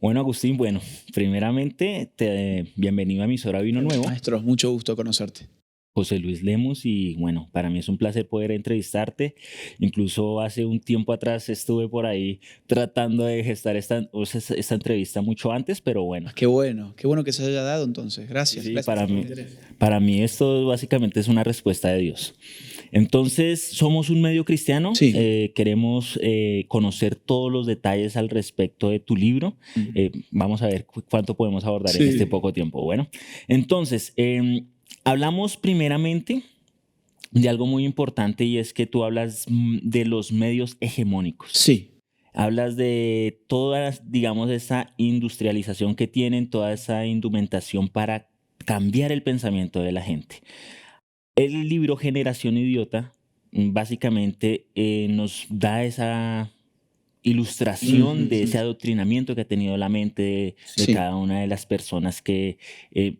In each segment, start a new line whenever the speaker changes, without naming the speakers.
Bueno, Agustín, bueno, primeramente, bienvenido a Emisora Vino Nuevo,
Maestro, mucho gusto conocerte.
José Luis Lemos, y bueno, para mí es un placer poder entrevistarte. Incluso hace un tiempo atrás estuve por ahí tratando de gestar esta entrevista mucho antes, pero bueno,
Qué bueno que se haya dado entonces. Gracias,
sí,
gracias por el interés.
para mí esto básicamente es una respuesta de Dios. Entonces, somos un medio cristiano,
Sí.
queremos conocer todos los detalles al respecto de tu libro. Vamos a ver cuánto podemos abordar en este
Sí.
poco tiempo. Bueno, entonces, hablamos primeramente de algo muy importante y es que tú hablas de los medios hegemónicos.
Sí.
Hablas de toda, digamos, esa industrialización que tienen, toda esa indumentación para cambiar el pensamiento de la gente. El libro Generación Idiota básicamente nos da esa ilustración de ese adoctrinamiento que ha tenido la mente de
Sí.
cada una de las personas que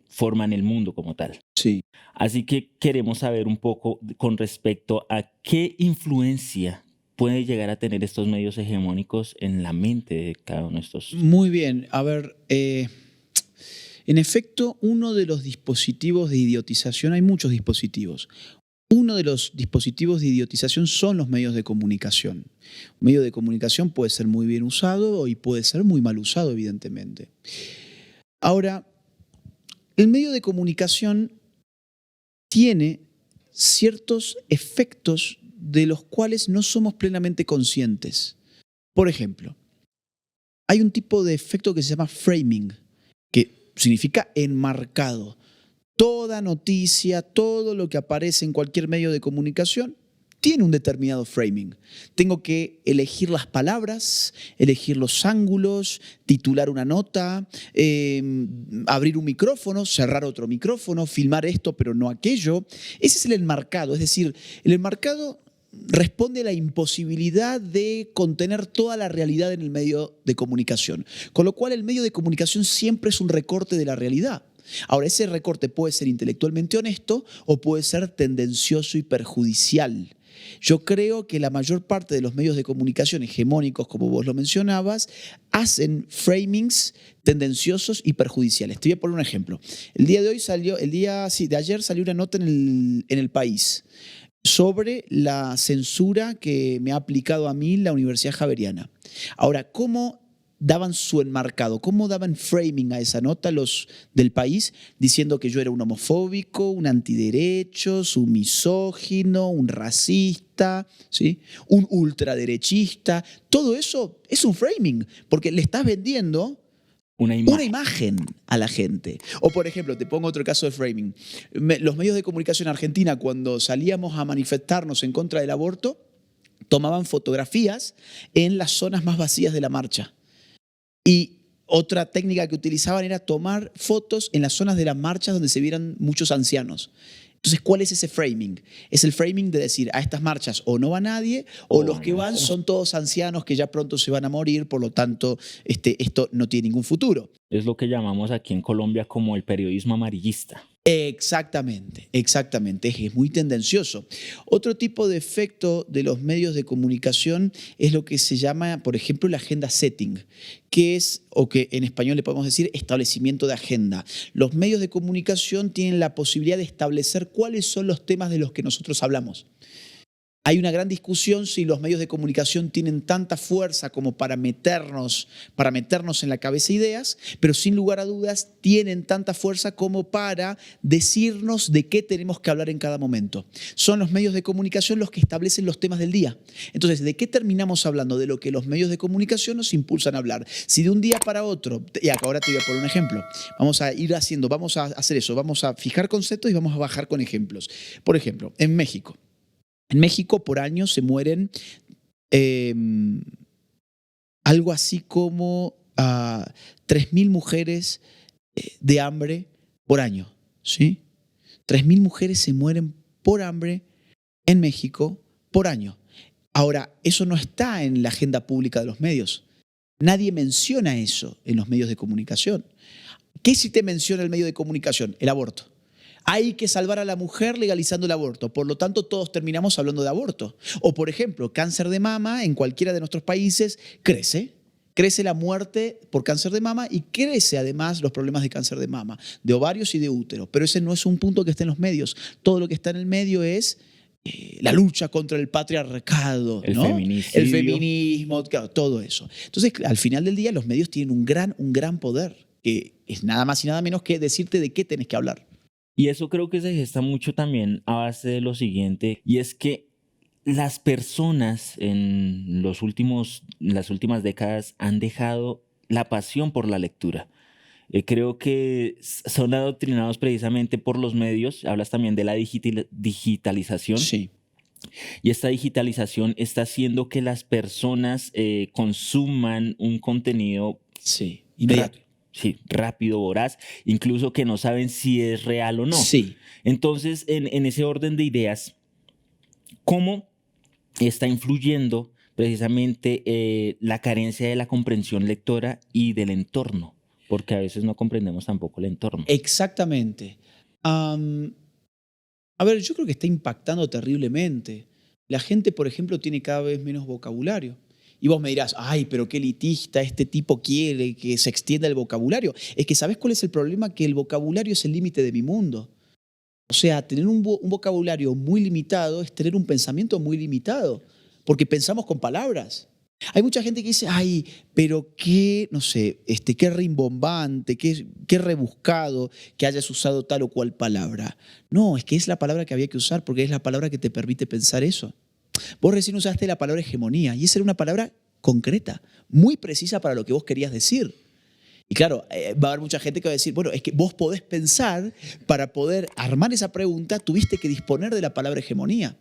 forman el mundo como tal.
Sí.
Así que queremos saber un poco con respecto a qué influencia puede llegar a tener estos medios hegemónicos en la mente de cada uno de estos.
Muy bien. A ver, en efecto, uno de los dispositivos de idiotización, hay muchos dispositivos. Uno de los dispositivos de idiotización son los medios de comunicación. Un medio de comunicación puede ser muy bien usado y puede ser muy mal usado, evidentemente. Ahora, el medio de comunicación tiene ciertos efectos de los cuales no somos plenamente conscientes. Por ejemplo, hay un tipo de efecto que se llama framing, que significa enmarcado. Toda noticia, todo lo que aparece en cualquier medio de comunicación tiene un determinado framing. Tengo que elegir las palabras, elegir los ángulos, titular una nota, abrir un micrófono, cerrar otro micrófono, filmar esto pero no aquello. Ese es el enmarcado, es decir, el enmarcado responde a la imposibilidad de contener toda la realidad en el medio de comunicación. Con lo cual el medio de comunicación siempre es un recorte de la realidad. Ahora, ese recorte puede ser intelectualmente honesto o puede ser tendencioso y perjudicial. Yo creo que la mayor parte de los medios de comunicación hegemónicos, como vos lo mencionabas, hacen framings tendenciosos y perjudiciales. Te voy a poner un ejemplo. El día de ayer salió una nota en el País sobre la censura que me ha aplicado a mí la Universidad Javeriana. Ahora, ¿cómo daban su enmarcado? ¿Cómo daban framing a esa nota los del País? Diciendo que yo era un homofóbico, un antiderechos, un misógino, un racista, ¿sí? Un ultraderechista. Todo eso es un framing, porque le estás vendiendo
Una
una
imagen.
imagen a la gente. O por ejemplo, te pongo otro caso de framing. Los medios de comunicación argentina, cuando salíamos a manifestarnos en contra del aborto, tomaban fotografías en las zonas más vacías de la marcha. Y otra técnica que utilizaban era tomar fotos en las zonas de las marchas donde se vieran muchos ancianos. Entonces, ¿cuál es ese framing? Es el framing de decir, a estas marchas o no va nadie, o los que van son todos ancianos que ya pronto se van a morir, por lo tanto, esto no tiene ningún futuro.
Es lo que llamamos aquí en Colombia como el periodismo amarillista.
Exactamente, exactamente, es muy tendencioso. Otro tipo de efecto de los medios de comunicación es lo que se llama, por ejemplo, la agenda setting, que es, o que en español le podemos decir, establecimiento de agenda. Los medios de comunicación tienen la posibilidad de establecer cuáles son los temas de los que nosotros hablamos. Hay una gran discusión si los medios de comunicación tienen tanta fuerza como para meternos en la cabeza ideas, pero sin lugar a dudas tienen tanta fuerza como para decirnos de qué tenemos que hablar en cada momento. Son los medios de comunicación los que establecen los temas del día. Entonces, ¿de qué terminamos hablando? De lo que los medios de comunicación nos impulsan a hablar. Si de un día para otro, y ahora te voy a poner un ejemplo, vamos a hacer eso, vamos a fijar conceptos y vamos a bajar con ejemplos. Por ejemplo, en México. En México por año se mueren algo así como 3.000 mujeres de hambre por año, ¿sí? 3.000 mujeres se mueren por hambre en México por año. Ahora, eso no está en la agenda pública de los medios. Nadie menciona eso en los medios de comunicación. ¿Qué sí te menciona el medio de comunicación? El aborto. Hay que salvar a la mujer legalizando el aborto. Por lo tanto, todos terminamos hablando de aborto. O, por ejemplo, cáncer de mama en cualquiera de nuestros países crece. crece la muerte por cáncer de mama y crece además los problemas de cáncer de mama, de ovarios y de útero. Pero ese no es un punto que esté en los medios. Todo lo que está en el medio es la lucha contra el patriarcado,
El
¿no?
feminicidio.
El feminismo, claro, todo eso. Entonces, al final del día, los medios tienen un gran poder, que es nada más y nada menos que decirte de qué tenés que hablar.
Y eso creo que se gesta mucho también a base de lo siguiente, y es que las personas en las últimas décadas han dejado la pasión por la lectura. Creo que son adoctrinados precisamente por los medios. Hablas también de la digitalización.
Sí.
Y esta digitalización está haciendo que las personas consuman un contenido
Sí, inmediato.
Rápido, voraz, incluso que no saben si es real o no.
Sí.
Entonces, en ese orden de ideas, ¿cómo está influyendo precisamente la carencia de la comprensión lectora y del entorno? Porque a veces no comprendemos tampoco el entorno.
Exactamente. A ver, yo creo que está impactando terriblemente. La gente, por ejemplo, tiene cada vez menos vocabulario. Y vos me dirás, ay, pero qué elitista, este tipo quiere que se extienda el vocabulario. Es que ¿sabés cuál es el problema? Que el vocabulario es el límite de mi mundo. O sea, tener un vocabulario muy limitado es tener un pensamiento muy limitado, porque pensamos con palabras. Hay mucha gente que dice, ay, pero qué, no sé, qué rimbombante, qué rebuscado que hayas usado tal o cual palabra. No, es que es la palabra que había que usar porque es la palabra que te permite pensar eso. Vos recién usaste la palabra hegemonía y esa era una palabra concreta, muy precisa para lo que vos querías decir. Y claro, va a haber mucha gente que va a decir, bueno, es que vos podés pensar, para poder armar esa pregunta, tuviste que disponer de la palabra hegemonía.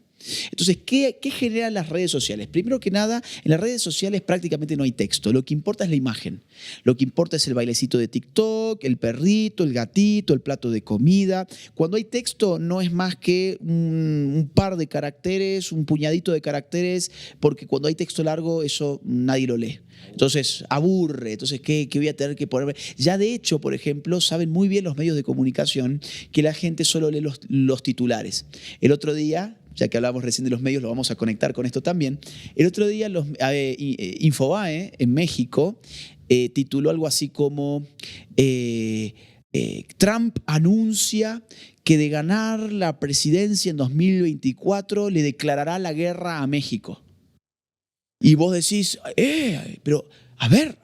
Entonces, ¿qué generan las redes sociales? Primero que nada, en las redes sociales prácticamente no hay texto. Lo que importa es la imagen. Lo que importa es el bailecito de TikTok, el perrito, el gatito, el plato de comida. Cuando hay texto no es más que un par de caracteres, un puñadito de caracteres, porque cuando hay texto largo eso nadie lo lee. Entonces, aburre. Entonces, ¿qué voy a tener que ponerme? Ya de hecho, por ejemplo, saben muy bien los medios de comunicación que la gente solo lee los titulares. El otro día, ya que hablábamos recién de los medios, lo vamos a conectar con esto también. El otro día Infobae en México tituló algo así como Trump anuncia que de ganar la presidencia en 2024 le declarará la guerra a México. Y vos decís, pero a ver,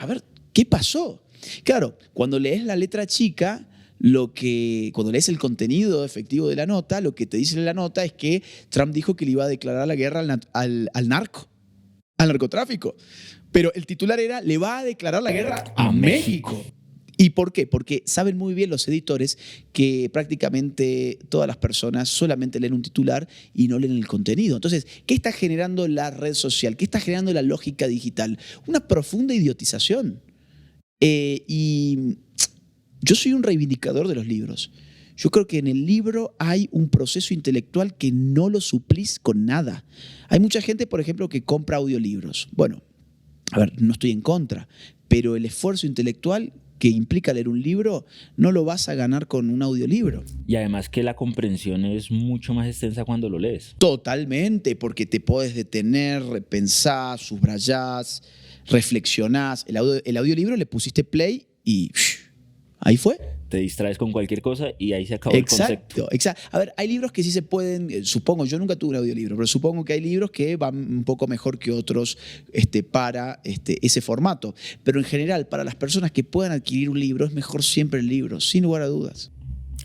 ¿qué pasó? Claro, cuando lees la letra chica, cuando lees el contenido efectivo de la nota, lo que te dice en la nota es que Trump dijo que le iba a declarar la guerra al narcotráfico. Pero el titular era, le va a declarar la guerra a México. ¿Y por qué? Porque saben muy bien los editores que prácticamente todas las personas solamente leen un titular y no leen el contenido. Entonces, ¿qué está generando la red social? ¿Qué está generando la lógica digital? Una profunda idiotización. Y yo soy un reivindicador de los libros. Yo creo que en el libro hay un proceso intelectual que no lo suplís con nada. Hay mucha gente, por ejemplo, que compra audiolibros. Bueno, a ver, no estoy en contra, pero el esfuerzo intelectual que implica leer un libro no lo vas a ganar con un audiolibro.
Y además que la comprensión es mucho más extensa cuando lo lees.
Totalmente, porque te podés detener, repensar, subrayás, reflexionás. El audiolibro le pusiste play y ahí fue.
Te distraes con cualquier cosa y ahí se acabó el concepto.
Exacto. A ver, hay libros que sí se pueden, supongo, yo nunca tuve un audiolibro, pero supongo que hay libros que van un poco mejor que otros para ese formato. Pero en general, para las personas que puedan adquirir un libro, es mejor siempre el libro, sin lugar a dudas.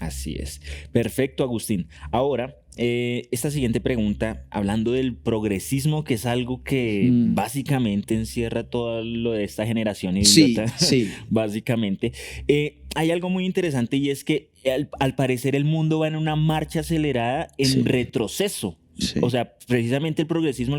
Así es. Perfecto, Agustín. Ahora, esta siguiente pregunta, hablando del progresismo, que es algo que básicamente encierra todo lo de esta generación idiota,
sí.
básicamente. Hay algo muy interesante y es que al parecer el mundo va en una marcha acelerada en retroceso.
Sí.
O sea, precisamente el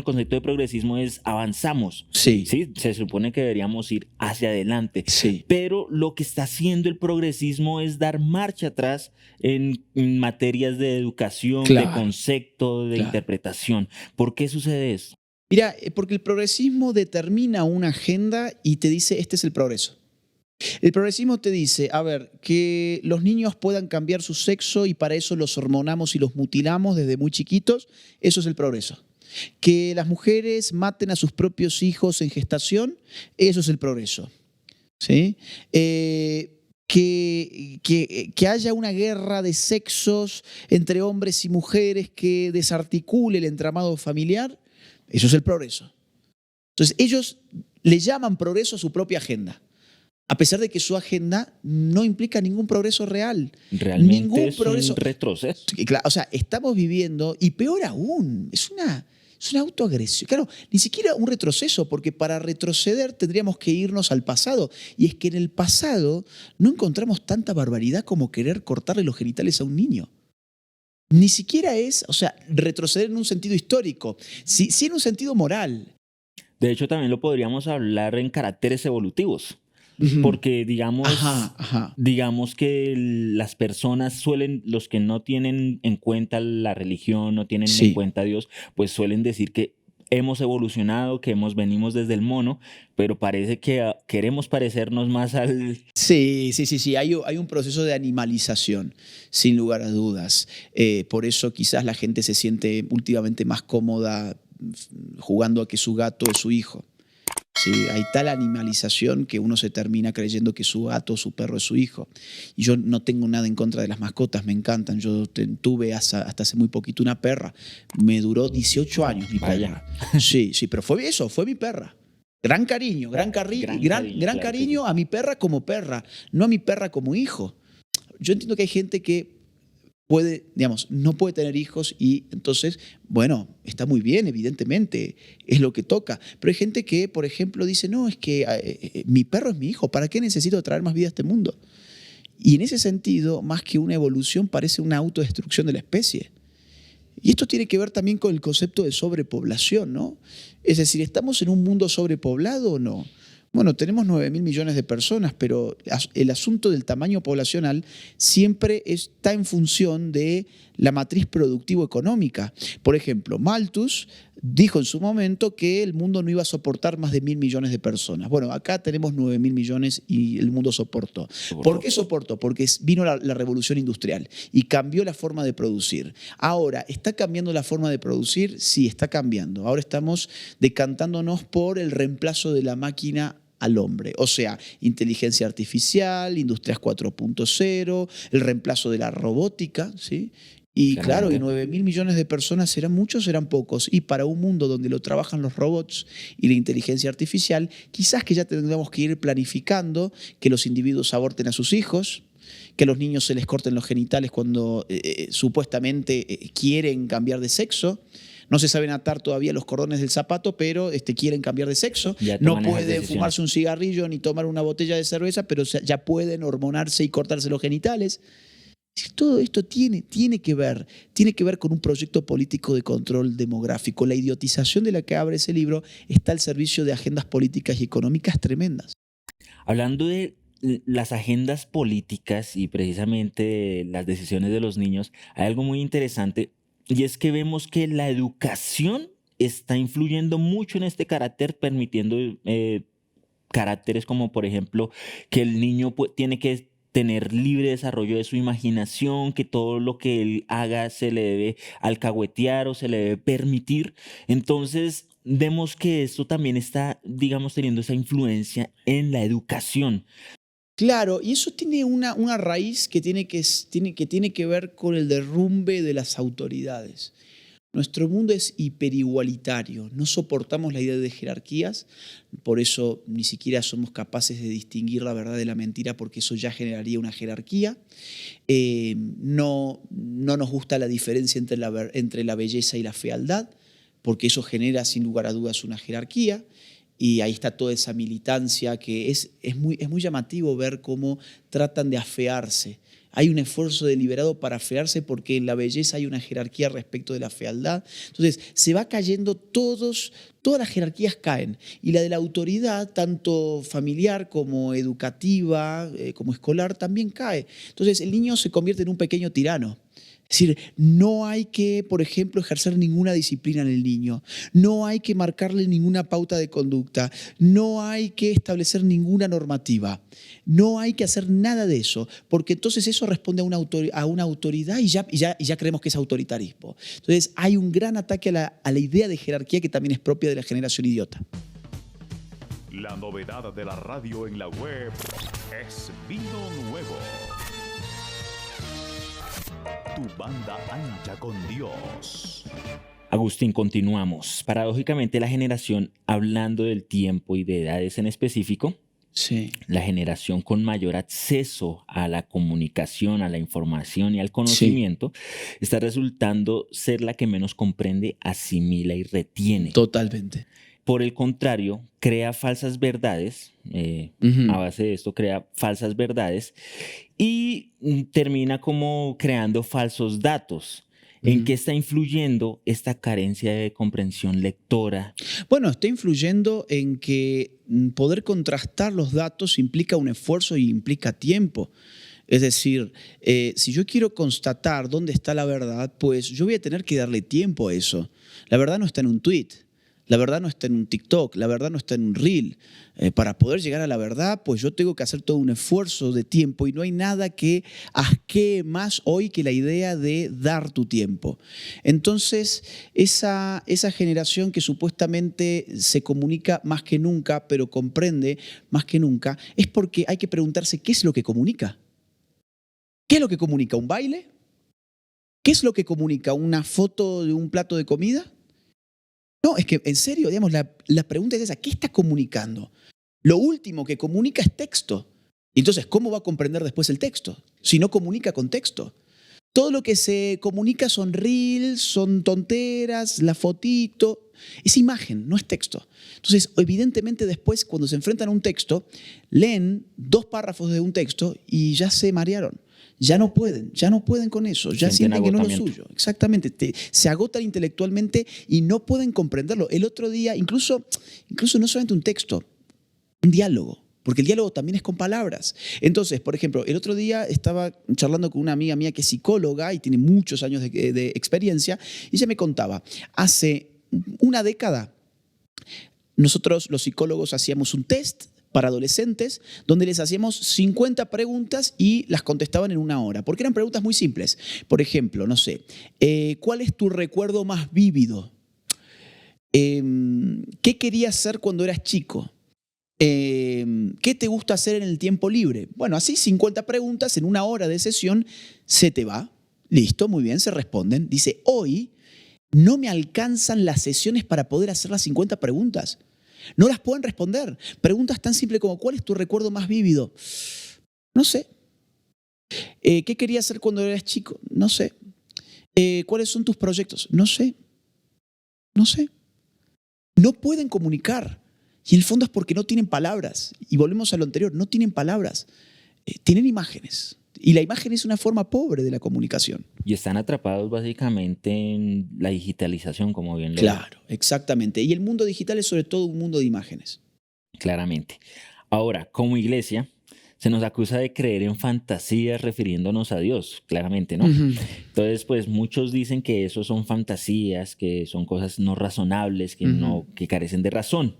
concepto de progresismo es avanzamos.
Sí.
Se supone que deberíamos ir hacia adelante.
Sí.
Pero lo que está haciendo el progresismo es dar marcha atrás en materias de educación, de concepto, de interpretación. ¿Por qué sucede eso?
Mira, porque el progresismo determina una agenda y te dice, este es el progreso. El progresismo te dice, a ver, que los niños puedan cambiar su sexo y para eso los hormonamos y los mutilamos desde muy chiquitos, eso es el progreso. Que las mujeres maten a sus propios hijos en gestación, eso es el progreso. ¿Sí? Que haya una guerra de sexos entre hombres y mujeres que desarticule el entramado familiar, eso es el progreso. Entonces ellos le llaman progreso a su propia agenda, a pesar de que su agenda no implica ningún progreso real.
Realmente
Ningún
es
progreso.
un retroceso.
O sea, estamos viviendo, y peor aún, es una autoagresión. Claro, ni siquiera un retroceso, porque para retroceder tendríamos que irnos al pasado. Y es que en el pasado no encontramos tanta barbaridad como querer cortarle los genitales a un niño. Ni siquiera es, o sea, retroceder en un sentido histórico, sí en un sentido moral.
De hecho, también lo podríamos hablar en caracteres evolutivos. Porque digamos que las personas suelen, los que no tienen en cuenta la religión, no tienen en cuenta a Dios, pues suelen decir que hemos evolucionado, que venimos desde el mono, pero parece que queremos parecernos más al...
Sí. Hay un proceso de animalización, sin lugar a dudas. Por eso quizás la gente se siente últimamente más cómoda jugando a que su gato es su hijo. Sí, hay tal animalización que uno se termina creyendo que su gato o su perro es su hijo. Y yo no tengo nada en contra de las mascotas, me encantan. Yo tuve hasta hace muy poquito una perra. Me duró 18 años mi perra. Sí, pero fue mi perra. Gran cariño a mi perra como perra, no a mi perra como hijo. Yo entiendo que hay gente que no puede tener hijos y entonces, bueno, está muy bien, evidentemente, es lo que toca. Pero hay gente que, por ejemplo, dice, no, es que mi perro es mi hijo, ¿para qué necesito traer más vida a este mundo? Y en ese sentido, más que una evolución, parece una autodestrucción de la especie. Y esto tiene que ver también con el concepto de sobrepoblación, ¿no? Es decir, ¿estamos en un mundo sobrepoblado o no? Bueno, tenemos 9.000 millones de personas, pero el asunto del tamaño poblacional siempre está en función de la matriz productivo-económica. Por ejemplo, Malthus dijo en su momento que el mundo no iba a soportar más de 1.000 millones de personas. Bueno, acá tenemos 9.000 millones y el mundo soportó. ¿Por qué soportó? Porque vino la revolución industrial y cambió la forma de producir. Ahora, ¿está cambiando la forma de producir? Sí, está cambiando. Ahora estamos decantándonos por el reemplazo de la máquina al hombre, o sea, inteligencia artificial, industrias 4.0, el reemplazo de la robótica, ¿sí? Y claro, y 9.000 millones de personas serán muchos, serán pocos. Y para un mundo donde lo trabajan los robots y la inteligencia artificial, quizás que ya tendríamos que ir planificando que los individuos aborten a sus hijos, que a los niños se les corten los genitales cuando supuestamente quieren cambiar de sexo. No se saben atar todavía los cordones del zapato, pero quieren cambiar de sexo. No pueden fumarse un cigarrillo ni tomar una botella de cerveza, pero ya pueden hormonarse y cortarse los genitales. Todo esto tiene que ver con un proyecto político de control demográfico. La idiotización de la que abre ese libro está al servicio de agendas políticas y económicas tremendas.
Hablando de las agendas políticas y precisamente las decisiones de los niños, hay algo muy interesante. Y es que vemos que la educación está influyendo mucho en este carácter, permitiendo caracteres como, por ejemplo, que el niño tiene que tener libre desarrollo de su imaginación, que todo lo que él haga se le debe alcahuetear o se le debe permitir. Entonces, vemos que esto también está, digamos, teniendo esa influencia en la educación.
Claro, y eso tiene una raíz que tiene que ver con el derrumbe de las autoridades. Nuestro mundo es hiperigualitario, no soportamos la idea de jerarquías, por eso ni siquiera somos capaces de distinguir la verdad de la mentira, porque eso ya generaría una jerarquía. No nos gusta la diferencia entre la belleza y la fealdad, porque eso genera sin lugar a dudas una jerarquía. Y ahí está toda esa militancia que es muy llamativo ver cómo tratan de afearse. Hay un esfuerzo deliberado para afearse porque en la belleza hay una jerarquía respecto de la fealdad. Entonces, se va cayendo todas las jerarquías caen. Y la de la autoridad, tanto familiar como educativa, como escolar, también cae. Entonces, el niño se convierte en un pequeño tirano. Es decir, no hay que, por ejemplo, ejercer ninguna disciplina en el niño, no hay que marcarle ninguna pauta de conducta, no hay que establecer ninguna normativa, no hay que hacer nada de eso, porque entonces eso responde a una autoridad y ya creemos que es autoritarismo. Entonces hay un gran ataque a la idea de jerarquía que también es propia de la generación idiota.
La novedad de la radio en la web es Vino Nuevo. Tu banda ancha con Dios.
Agustín, continuamos. Paradójicamente, la generación, hablando del tiempo y de edades en específico,
Sí.
la generación con mayor acceso a la comunicación, a la información y al conocimiento, está resultando ser la que menos comprende, asimila y retiene.
Totalmente.
Por el contrario, crea falsas verdades, a base de esto crea falsas verdades y termina como creando falsos datos. ¿En qué está influyendo esta carencia de comprensión lectora?
Bueno, está influyendo en que poder contrastar los datos implica un esfuerzo y implica tiempo. Es decir, si yo quiero constatar dónde está la verdad, pues yo voy a tener que darle tiempo a eso. La verdad no está en un tweet. La verdad no está en un TikTok, la verdad no está en un reel. Para poder llegar a la verdad, pues yo tengo que hacer todo un esfuerzo de tiempo y no hay nada que asquee más hoy que la idea de dar tu tiempo. Entonces, esa generación que supuestamente se comunica más que nunca, pero comprende más que nunca, es porque hay que preguntarse qué es lo que comunica. ¿Qué es lo que comunica? ¿Un baile? ¿Qué es lo que comunica? ¿Una foto de un plato de comida? No, es que en serio, digamos, la pregunta es esa, ¿qué está comunicando? Lo último que comunica es texto. Entonces, ¿cómo va a comprender después el texto? Si no comunica con texto. Todo lo que se comunica son reels, son tonteras, la fotito. Es imagen, no es texto. Entonces, evidentemente después, cuando se enfrentan a un texto, leen 2 párrafos de un texto y ya se marearon. Ya no pueden con eso, ya sienten que no es lo suyo. Exactamente, se agotan intelectualmente y no pueden comprenderlo. El otro día, incluso no solamente un texto, un diálogo, porque el diálogo también es con palabras. Entonces, por ejemplo, el otro día estaba charlando con una amiga mía que es psicóloga y tiene muchos años de experiencia, y ella me contaba, hace una década, nosotros los psicólogos hacíamos un test para adolescentes, donde les hacíamos 50 preguntas y las contestaban en 1 hora, porque eran preguntas muy simples. Por ejemplo, no sé, ¿cuál es tu recuerdo más vívido? ¿Qué querías hacer cuando eras chico? ¿Qué te gusta hacer en el tiempo libre? Bueno, así 50 preguntas en 1 hora de sesión se te va. Listo, muy bien, se responden. Dice, hoy no me alcanzan las sesiones para poder hacer las 50 preguntas. No las pueden responder. Preguntas tan simples como ¿cuál es tu recuerdo más vívido? No sé. ¿Qué querías hacer cuando eras chico? No sé. ¿Cuáles son tus proyectos? No sé. No sé. No pueden comunicar. Y en el fondo es porque no tienen palabras. Y volvemos a lo anterior, no tienen palabras. Tienen imágenes. Y la imagen es una forma pobre de la comunicación.
Y están atrapados básicamente en la digitalización, como bien lo
Claro, exactamente. Y el mundo digital es sobre todo un mundo de imágenes.
claramente. Ahora, como iglesia, se nos acusa de creer en fantasías refiriéndonos a Dios, claramente, ¿no? Entonces, pues muchos dicen que eso son fantasías, que son cosas no razonables, que carecen de razón.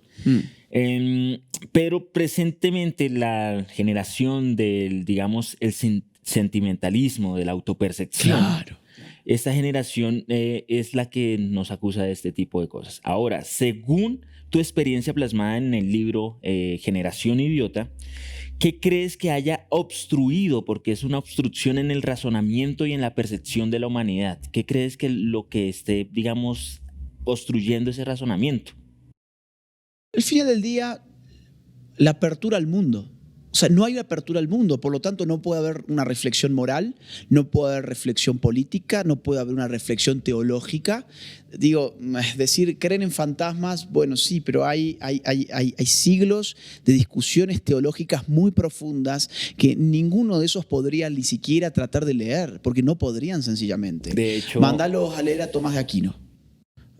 Pero presentemente la generación del, digamos, el sentimentalismo, de la autopercepción,
Claro.
esta generación es la que nos acusa de este tipo de cosas. Ahora, según tu experiencia plasmada en el libro Generación Idiota, ¿qué crees que haya obstruido? Porque es una obstrucción en el razonamiento y en la percepción de la humanidad. ¿Qué crees que lo que esté, digamos, obstruyendo ese razonamiento?
Al final del día, la apertura al mundo. O sea, no hay una apertura al mundo, por lo tanto no puede haber una reflexión moral, no puede haber reflexión política, no puede haber una reflexión teológica. Digo, es decir, creen en fantasmas, bueno, sí, pero hay siglos de discusiones teológicas muy profundas que ninguno de esos podría ni siquiera tratar de leer, porque no podrían sencillamente.
De hecho,
Mándalos a leer a Tomás de Aquino.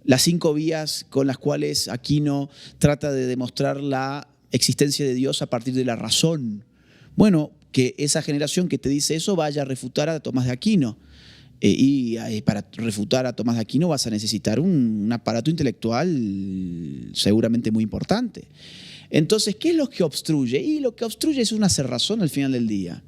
Las 5 vías con las cuales Aquino trata de demostrar la existencia de Dios a partir de la razón. Bueno, que esa generación que te dice eso vaya a refutar a Tomás de Aquino. Para refutar a Tomás de Aquino vas a necesitar un aparato intelectual seguramente muy importante. Entonces, ¿qué es lo que obstruye? Y lo que obstruye es una cerrazón al final del día.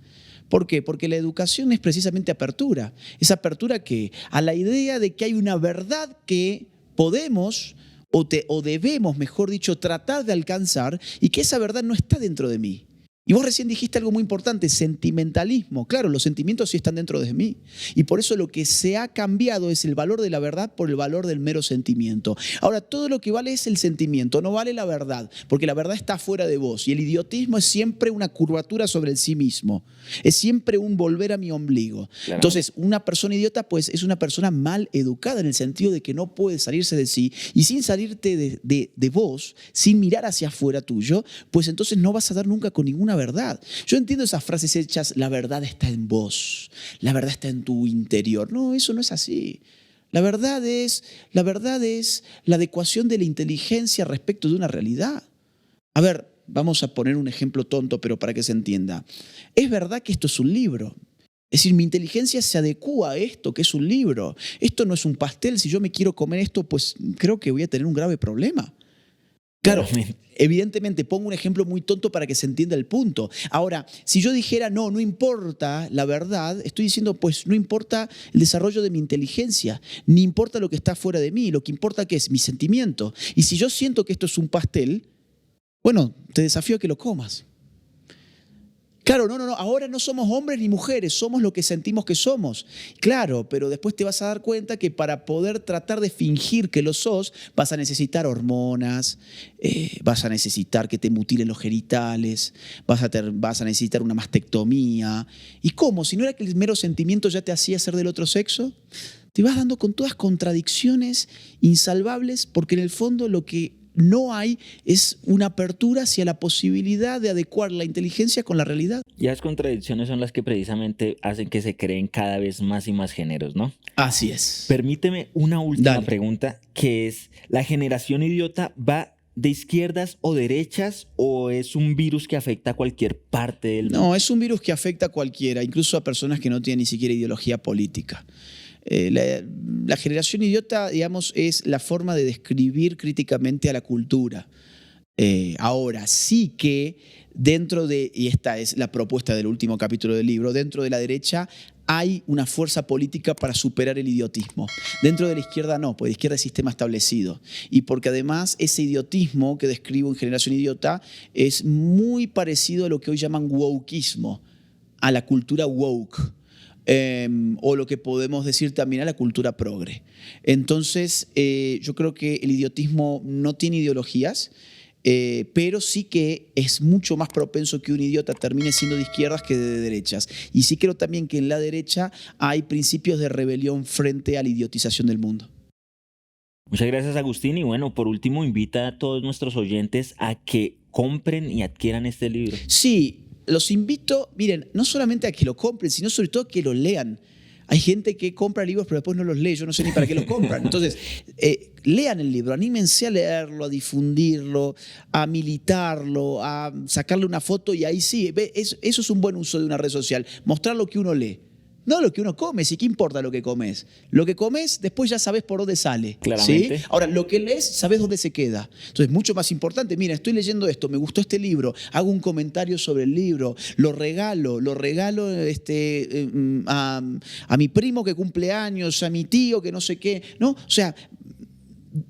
¿Por qué? Porque la educación es precisamente apertura. Es apertura que a la idea de que hay una verdad que podemos o debemos, mejor dicho, tratar de alcanzar y que esa verdad no está dentro de mí. Y vos recién dijiste algo muy importante, sentimentalismo. Claro, los sentimientos sí están dentro de mí. Y por eso lo que se ha cambiado es el valor de la verdad por el valor del mero sentimiento. Ahora, todo lo que vale es el sentimiento, no vale la verdad, porque la verdad está fuera de vos. Y el idiotismo es siempre una curvatura sobre el sí mismo. Es siempre un volver a mi ombligo. Claro. Entonces, una persona idiota, pues, es una persona mal educada en el sentido de que no puede salirse de sí. Y sin salirte de vos, sin mirar hacia afuera tuyo, pues entonces no vas a dar nunca con ninguna verdad. Yo entiendo esas frases hechas, la verdad está en vos, la verdad está en tu interior. No, eso no es así. La verdad es la adecuación de la inteligencia respecto de una realidad. A ver, vamos a poner un ejemplo tonto, pero para que se entienda. Es verdad que esto es un libro. Es decir, mi inteligencia se adecúa a esto, que es un libro. Esto no es un pastel. Si yo me quiero comer esto, pues creo que voy a tener un grave problema. Claro, evidentemente pongo un ejemplo muy tonto para que se entienda el punto. Ahora, si yo dijera no importa la verdad, estoy diciendo pues no importa el desarrollo de mi inteligencia, ni importa lo que está fuera de mí, lo que importa que es mi sentimiento. Y si yo siento que esto es un pastel, bueno, te desafío a que lo comas. Claro, no, ahora no somos hombres ni mujeres, somos lo que sentimos que somos. Claro, pero después te vas a dar cuenta que para poder tratar de fingir que lo sos, vas a necesitar hormonas, vas a necesitar que te mutilen los genitales, vas a necesitar una mastectomía. ¿Y cómo? Si no era que el mero sentimiento ya te hacía ser del otro sexo, te vas dando con todas contradicciones insalvables porque en el fondo lo que no hay es una apertura hacia la posibilidad de adecuar la inteligencia con la realidad.
Y las contradicciones son las que precisamente hacen que se creen cada vez más y más géneros, ¿no?
Así es.
Permíteme una última pregunta, que es, ¿la generación idiota va de izquierdas o derechas o es un virus que afecta a cualquier parte del mundo?
No, es un virus que afecta a cualquiera, incluso a personas que no tienen ni siquiera ideología política. La generación idiota, digamos, es la forma de describir críticamente a la cultura. Ahora, sí que dentro de, y esta es la propuesta del último capítulo del libro, dentro de la derecha hay una fuerza política para superar el idiotismo. Dentro de la izquierda no, porque la izquierda es sistema establecido. Y porque además ese idiotismo que describo en Generación Idiota es muy parecido a lo que hoy llaman wokeismo, a la cultura woke. O lo que podemos decir también a la cultura progre. Entonces, yo creo que el idiotismo no tiene ideologías, pero sí que es mucho más propenso que un idiota termine siendo de izquierdas que de derechas. Y sí creo también que en la derecha hay principios de rebelión frente a la idiotización del mundo.
Muchas gracias, Agustín. Y bueno, por último, invita a todos nuestros oyentes a que compren y adquieran este libro.
Sí. Los invito, miren, no solamente a que lo compren, sino sobre todo a que lo lean. Hay gente que compra libros pero después no los lee, yo no sé ni para qué los compran. Entonces, lean el libro, anímense a leerlo, a difundirlo, a militarlo, a sacarle una foto y ahí sí, eso es un buen uso de una red social, mostrar lo que uno lee. No lo que uno come, sí, ¿qué importa lo que comes? Lo que comes, después ya sabes por dónde sale.
Claramente.
¿Sí? Ahora, lo que lees, sabes dónde se queda. Entonces, mucho más importante, mira, estoy leyendo esto, me gustó este libro, hago un comentario sobre el libro, lo regalo a mi primo que cumple años, a mi tío que no sé qué, ¿no? O sea,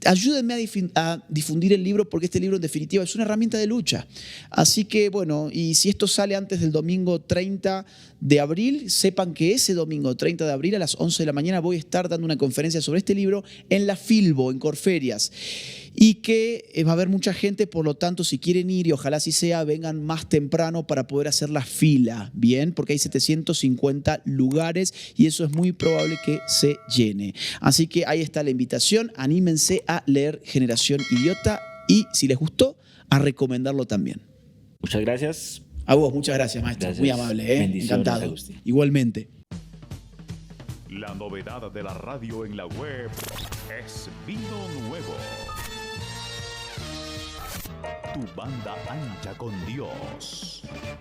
ayúdenme a difundir el libro porque este libro en definitiva es una herramienta de lucha. Así que bueno, y si esto sale antes del domingo 30 de abril, sepan que ese domingo 30 de abril a las 11 de la mañana voy a estar dando una conferencia sobre este libro en la Filbo, en Corferias. Y que va a haber mucha gente, por lo tanto, si quieren ir, y ojalá así sea, vengan más temprano para poder hacer la fila, ¿bien? Porque hay 750 lugares y eso es muy probable que se llene. Así que ahí está la invitación, anímense a leer Generación Idiota y, si les gustó, a recomendarlo también.
Muchas gracias.
A vos, muchas gracias, maestro. Gracias. Muy amable, encantado.
Agustín.
Igualmente.
La novedad de la radio en la web es Vino Nuevo. Tu banda ancha con Dios.